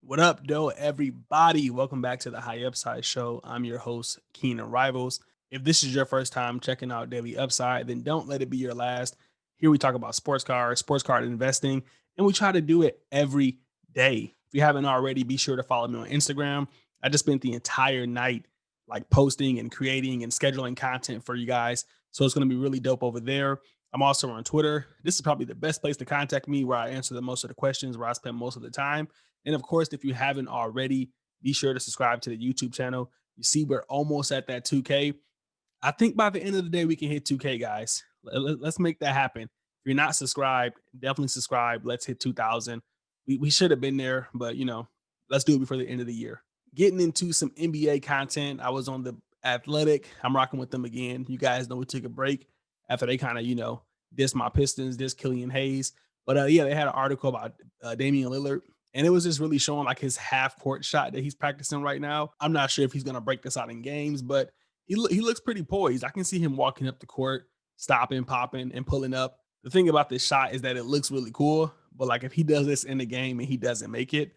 What up, though, everybody? Welcome back to the High Upside Show. I'm your host, KeenanRIVALS. If this is your first time checking out Daily Upside, then don't let it be your last. Here we talk about sports cars, sports card investing, and we try to do it every day. If you haven't already, be sure to follow me on Instagram. I just spent the entire night like posting and creating and scheduling content for you guys. So it's going to be really dope over there. I'm also on Twitter. This is probably the best place to contact me where I answer the most of the questions, where I spend most of the time. And of course, if you haven't already, be sure to subscribe to the YouTube channel. You see, we're almost at that 2K. I think by the end of the day, we can hit 2K, guys. Let's make that happen. If you're not subscribed, definitely subscribe. Let's hit 2,000. We should have been there, but let's do it before the end of the year. Getting into some NBA content. I was on the Athletic. I'm rocking with them again. You guys know we took a break after they kind of, dissed my Pistons, dissed Killian Hayes. But yeah, they had an article about Damian Lillard. And it was just really showing like his half court shot that he's practicing right now. I'm not sure if he's going to break this out in games, but he looks pretty poised. I can see him walking up the court, stopping, popping, and pulling up. The thing about this shot is that it looks really cool, but like if he does this in the game and he doesn't make it,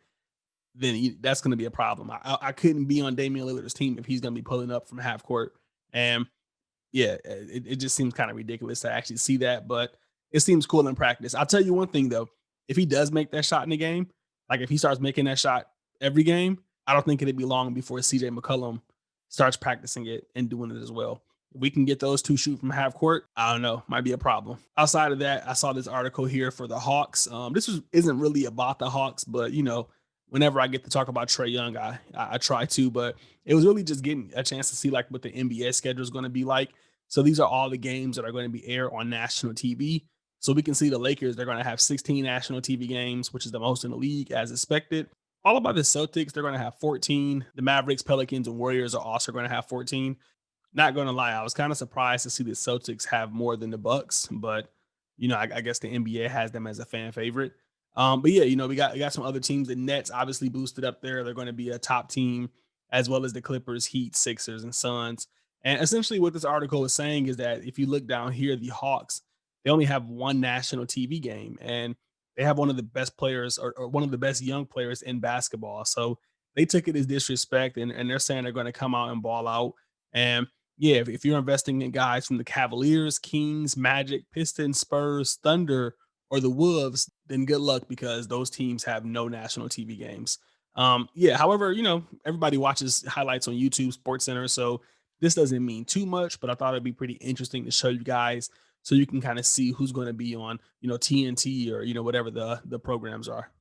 then that's going to be a problem. I couldn't be on Damian Lillard's team if he's going to be pulling up from half court. And yeah, it just seems kind of ridiculous to actually see that, but it seems cool in practice. I'll tell you one thing though, if he does make that shot in the game, like if he starts making that shot every game, I don't think it'd be long before CJ McCollum starts practicing it and doing it as well. If we can get those two shoot from half court, I don't know, might be a problem. Outside of that, I saw this article here for the Hawks. Isn't really about the Hawks, but whenever I get to talk about Trey Young, I try to, but it was really just getting a chance to see like what the NBA schedule is going to be like. So these are all the games that are going to be aired on national TV. So we can see the Lakers, they're going to have 16 national TV games, which is the most in the league as expected. All about the Celtics, they're going to have 14. The Mavericks, Pelicans, and Warriors are also going to have 14. Not going to lie, I was kind of surprised to see the Celtics have more than the Bucks, but I guess the NBA has them as a fan favorite. But yeah, we got some other teams. The Nets obviously boosted up there. They're going to be a top team, as well as the Clippers, Heat, Sixers, and Suns. And essentially, what this article is saying is that if you look down here, the Hawks, they only have one national TV game, and they have one of the best players or one of the best young players in basketball. So they took it as disrespect, and they're saying they're going to come out and ball out. And yeah, if you're investing in guys from the Cavaliers, Kings, Magic, Pistons, Spurs, Thunder, or the Wolves, then good luck because those teams have no national TV games. Yeah, however, everybody watches highlights on YouTube, Sports Center, so this doesn't mean too much, but I thought it'd be pretty interesting to show you guys so you can kind of see who's going to be on, TNT or whatever the programs are.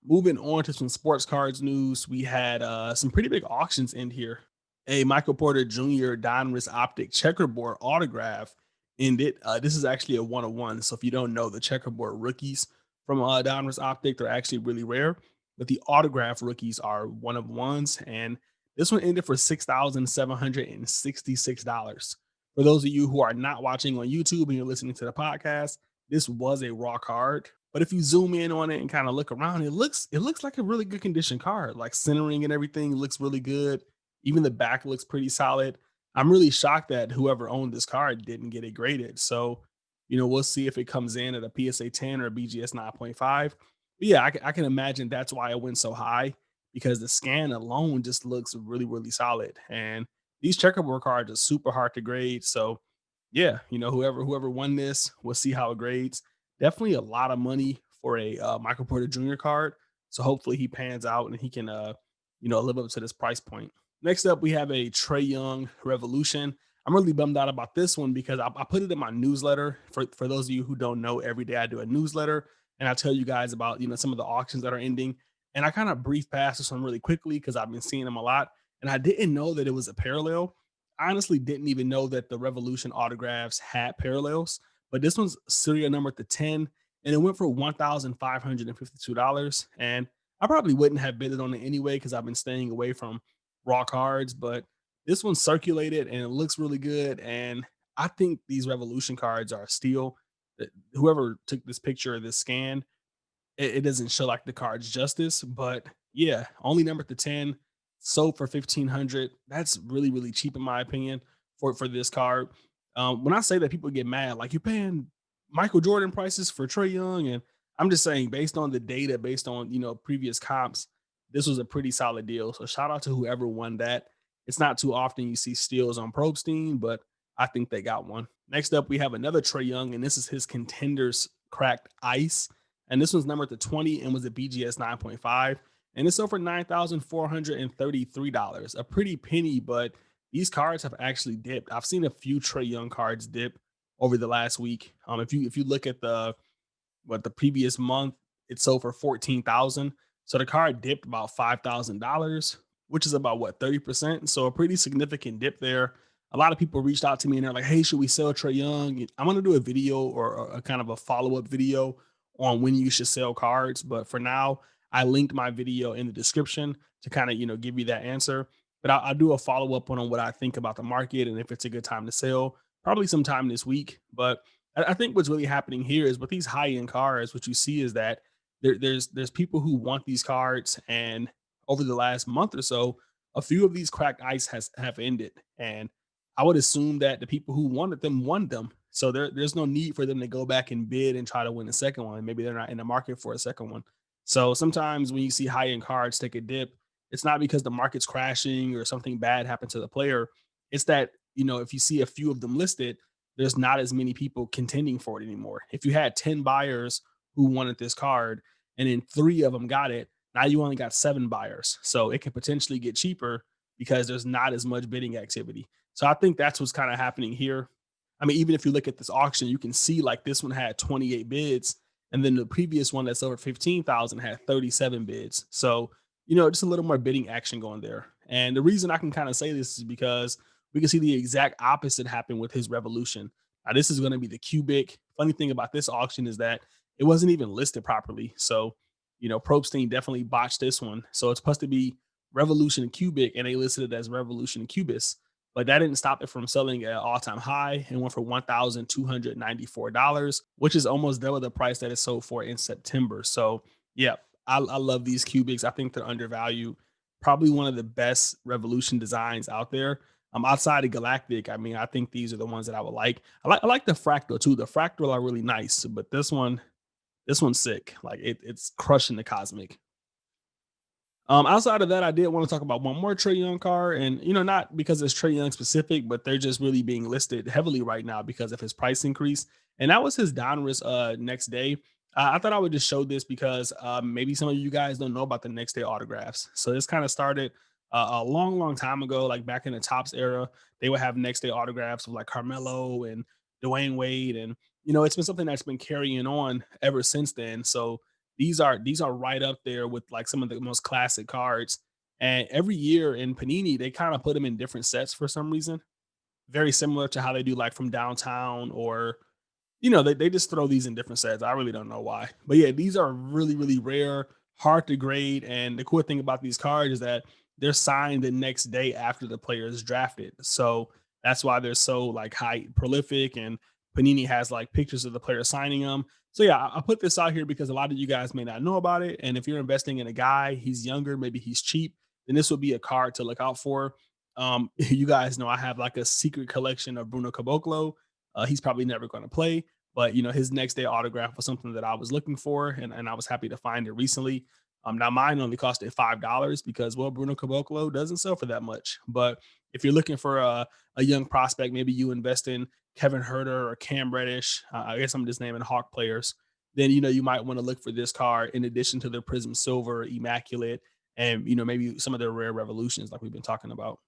Moving on to some sports cards news, we had some pretty big auctions in here. A Michael Porter Jr. Donruss Optic checkerboard autograph ended. This is actually a 101. So if you don't know, the checkerboard rookies from Donruss Optic, they're actually really rare, but the autograph rookies are one of ones. And this one ended for $6,766. For those of you who are not watching on YouTube and you're listening to the podcast, this was a raw card. But if you zoom in on it and kind of look around, it looks like a really good condition card. Like centering and everything looks really good. Even the back looks pretty solid. I'm really shocked that whoever owned this card didn't get it graded. So, we'll see if it comes in at a PSA 10 or a BGS 9.5. But yeah, I can imagine that's why it went so high because the scan alone just looks really, really solid. And these checkerboard cards are super hard to grade. So, yeah, whoever won this, we'll see how it grades. Definitely a lot of money for a Michael Porter Jr. card. So hopefully he pans out and he can, live up to this price point. Next up, we have a Trey Young Revolution. I'm really bummed out about this one because I put it in my newsletter. For those of you who don't know, every day I do a newsletter and I tell you guys about some of the auctions that are ending. And I kind of brief past this one really quickly because I've been seeing them a lot. And I didn't know that it was a parallel. I honestly didn't even know that the Revolution autographs had parallels, but this one's serial number to 10, and it went for $1,552. And I probably wouldn't have bid it on it anyway because I've been staying away from raw cards, but this one's circulated and it looks really good. And I think these Revolution cards are still whoever took this picture of this scan, it doesn't show like the card's justice, but yeah, only number to 10, sold for 1,500. That's really, really cheap in my opinion for this card. When I say that, people get mad, like you're paying Michael Jordan prices for Trey Young, and I'm just saying based on the data, based on previous comps, this was a pretty solid deal. So shout out to whoever won that. It's not too often you see steals on Probstein, but I think they got one. Next up, we have another Trey Young, and this is his Contenders Cracked Ice. And this one's numbered to 20 and was a BGS 9.5. And it's sold for $9,433. A pretty penny, but these cards have actually dipped. I've seen a few Trey Young cards dip over the last week. If you look at the previous month, it sold for 14,000. So the card dipped about $5,000, which is about what, 30%. So a pretty significant dip there. A lot of people reached out to me and they're like, "Hey, should we sell Trey Young?" I'm gonna do a video or a kind of a follow-up video on when you should sell cards. But for now, I linked my video in the description to kind of give you that answer. But I'll do a follow-up on what I think about the market and if it's a good time to sell, probably sometime this week. But I think what's really happening here is with these high-end cards, what you see is that there's people who want these cards, and over the last month or so, a few of these cracked ice have ended, and I would assume that the people who wanted them won them. So there's no need for them to go back and bid and try to win a second one. Maybe they're not in the market for a second one. So sometimes when you see high-end cards take a dip, it's not because the market's crashing or something bad happened to the player. It's that, if you see a few of them listed, there's not as many people contending for it anymore. If you had 10 buyers who wanted this card and then 3 of them got it, now you only got 7 buyers. So it could potentially get cheaper because there's not as much bidding activity. So I think that's what's kind of happening here. I mean, even if you look at this auction, you can see like this one had 28 bids, and then the previous one that's over 15,000 had 37 bids. So, just a little more bidding action going there. And the reason I can kind of say this is because we can see the exact opposite happen with his Revolution. Now, this is going to be the cubic. Funny thing about this auction is that it wasn't even listed properly. So, Probstein definitely botched this one. So it's supposed to be Revolution cubic, and they listed it as Revolution cubis. But that didn't stop it from selling at an all-time high and went for $1,294, which is almost double the price that it sold for in September. So, yeah, I love these cubics. I think they're undervalued. Probably one of the best Revolution designs out there. Outside of Galactic, I mean, I think these are the ones that I would like. I like the Fractal too. The Fractal are really nice, but this one's sick. Like it's crushing the Cosmic. Outside of that, I did want to talk about one more Trey Young card, and not because it's Trey Young specific, but they're just really being listed heavily right now because of his price increase. And that was his Donruss next day. I thought I would just show this because maybe some of you guys don't know about the next day autographs. So this kind of started a long, long time ago, like back in the Topps era. They would have next day autographs of like Carmelo and Dwayne Wade, and it's been something that's been carrying on ever since then. So these are right up there with like some of the most classic cards. And every year in Panini, they kind of put them in different sets for some reason, very similar to how they do like from downtown, or they just throw these in different sets. I really don't know why. But yeah, these are really, really rare, hard to grade. And the cool thing about these cards is that they're signed the next day after the player is drafted. So that's why they're so like high prolific, and Panini has like pictures of the player signing them. So yeah, I put this out here because a lot of you guys may not know about it. And if you're investing in a guy, he's younger, maybe he's cheap, then this would be a card to look out for. You guys know I have like a secret collection of Bruno Caboclo. He's probably never going to play, but his next day autograph was something that I was looking for, and I was happy to find it recently. Now mine only costed $5 because, well, Bruno Caboclo doesn't sell for that much. But if you're looking for a young prospect, maybe you invest in Kevin Herter or Cam Reddish. I guess I'm just naming Hawk players. Then you might want to look for this card in addition to the Prism Silver, Immaculate, and maybe some of their rare revolutions like we've been talking about.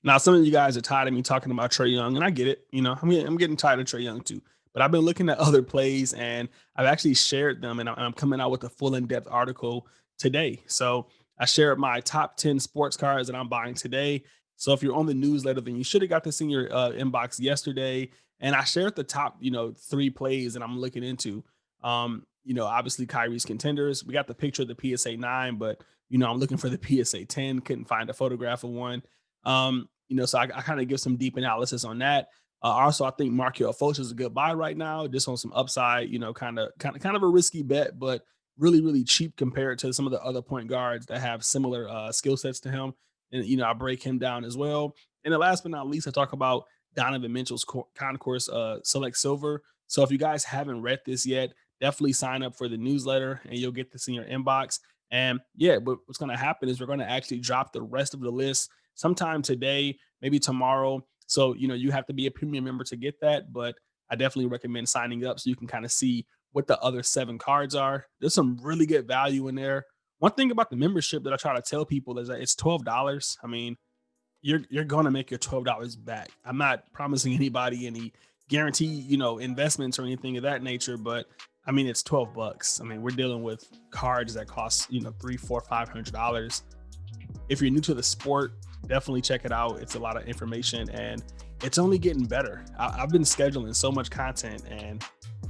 Now, some of you guys are tired of me talking about Trey Young, and I get it. I'm getting tired of Trey Young too. But I've been looking at other plays, and I've actually shared them, and I'm coming out with a full in-depth article today. So I shared my top 10 sports cards that I'm buying today. So if you're on the newsletter, then you should have got this in your inbox yesterday. And I shared the top, 3 plays that I'm looking into. Obviously Kyrie's contenders. We got the picture of the PSA 9, but I'm looking for the PSA 10. Couldn't find a photograph of one. So I kind of give some deep analysis on that. Also, I think Markelle Fultz is a good buy right now, just on some upside. Kind of a risky bet, but really, really cheap compared to some of the other point guards that have similar skill sets to him. And I break him down as well. And then last but not least, I talk about Donovan Mitchell's Concourse Select Silver. So if you guys haven't read this yet, definitely sign up for the newsletter, and you'll get this in your inbox. And yeah, but what's going to happen is we're going to actually drop the rest of the list sometime today, maybe tomorrow. So, you have to be a premium member to get that, but I definitely recommend signing up so you can kind of see what the other 7 cards are. There's some really good value in there. One thing about the membership that I try to tell people is that it's $12. I mean, you're going to make your $12 back. I'm not promising anybody any guarantee, investments or anything of that nature, but I mean, it's $12. I mean, we're dealing with cards that cost, $300, $400, $500. If you're new to the sport, definitely check it out. It's a lot of information and it's only getting better. I've been scheduling so much content and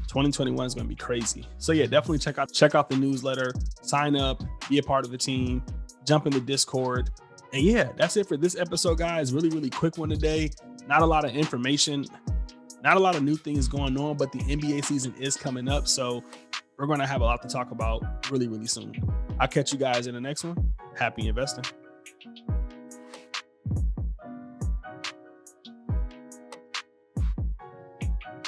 2021 is going to be crazy. So yeah, definitely check out the newsletter, sign up, be a part of the team, jump in the Discord. And yeah, that's it for this episode, guys. Really, really quick one today. Not a lot of information, not a lot of new things going on, but the NBA season is coming up. So we're going to have a lot to talk about really, really soon. I'll catch you guys in the next one. Happy investing.